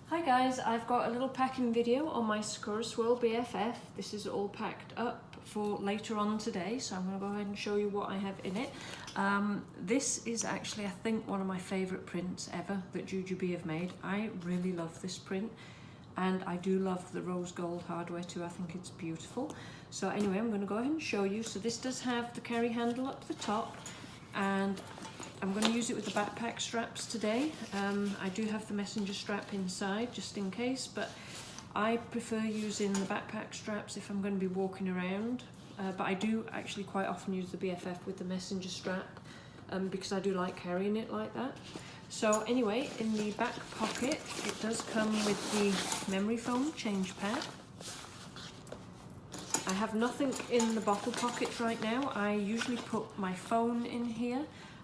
Hi guys, I've got a little packing video on my Sakura Swirl BFF. This is all packed up for later on today, so I'm going to go ahead and show you what I have in it. This is actually, I think, one of my favourite prints ever that Jujubee have made. I really love this print, and I do love the rose gold hardware too. I think it's beautiful. So anyway, I'm going to go ahead and show you. So this does have the carry handle up the top, and I'm going to use it with the backpack straps today. I do have the messenger strap inside just in case, but I prefer using the backpack straps if I'm going to be walking around. But I do actually quite often use the BFF with the messenger strap because I do like carrying it like that. So anyway, in the back pocket, it does come with the memory foam change pad. I have nothing in the bottle pockets right now. I usually put my phone in here.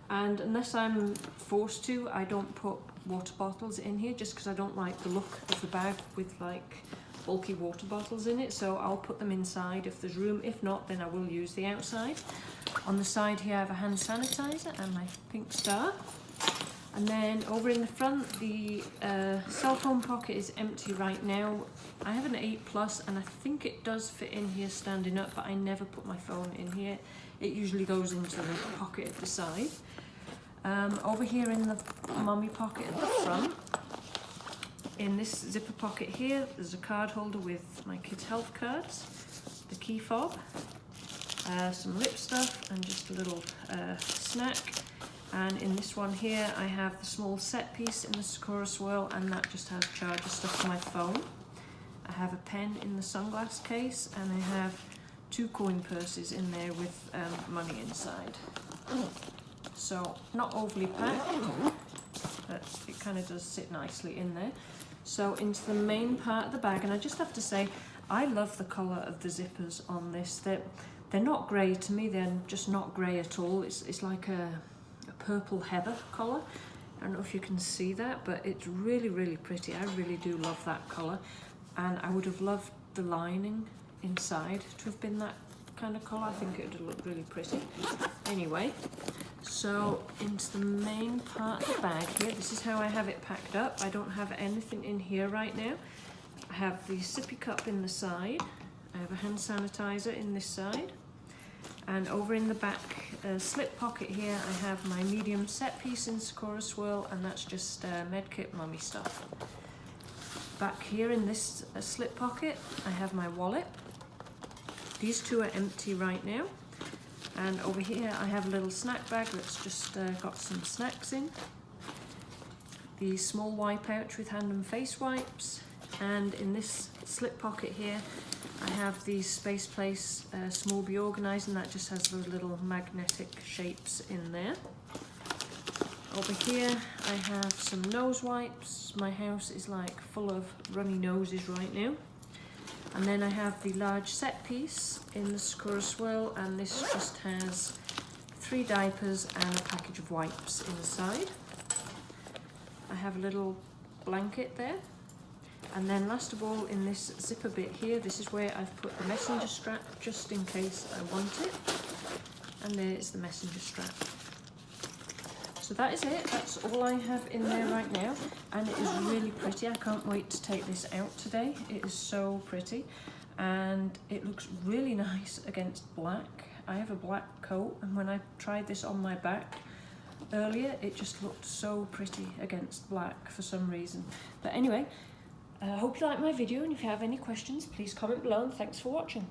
And unless I'm forced to, I don't put water bottles in here just because I don't like the look of the bag with like bulky water bottles in it. So I'll put them inside if there's room. If not, then I will use the outside. On the side here, I have a hand sanitizer and my pink star. And then over in the front, the cell phone pocket is empty right now. I have an 8+ and I think it does fit in here standing up, but I never put my phone in here. It usually goes into the pocket at the side. Over here in the mummy pocket at the front, in this zipper pocket here, there's a card holder with my kids' health cards, the key fob, some lip stuff and just a little snack. And in this one here, I have the small set piece in the Sakura Swirl, and that just has charger stuff for my phone. I have a pen in the sunglass case, and I have 2 coin purses in there with money inside. So not overly packed, but it kind of does sit nicely in there. So into the main part of the bag, and I just have to say, I love the colour of the zippers on this. They're not grey to me, they're just not grey at all. It's like a purple heather colour. I don't know if you can see that, but it's really, really pretty. I really do love that colour, and I would have loved the lining inside to have been that kind of colour. I think it would have looked really pretty. Anyway, so into the main part of the bag here, this is how I have it packed up. I don't have anything in here right now. I have the sippy cup in the side. I have a hand sanitizer in this side. And over in the back slip pocket here, I have my medium set piece in Sakura Swirl, and that's just medkit mummy stuff. Back here in this slip pocket, I have my wallet. These 2 are empty right now. And over here, I have a little snack bag that's just got some snacks in. The small wipe pouch with hand and face wipes. And in this slip pocket here, I have the Space Place Small Be Organised, and that just has those little magnetic shapes in there. Over here, I have some nose wipes. My house is like full of runny noses right now. And then I have the large set piece in the Sakura Swirl, and this just has 3 diapers and a package of wipes inside. I have a little blanket there. And then last of all, in this zipper bit here, this is where I've put the messenger strap just in case I want it. And there's the messenger strap. So that is it. That's all I have in there right now. And it is really pretty. I can't wait to take this out today. It is so pretty. And it looks really nice against black. I have a black coat, and when I tried this on my back earlier, it just looked so pretty against black for some reason. But anyway, I hope you liked my video, and if you have any questions, please comment below, and thanks for watching.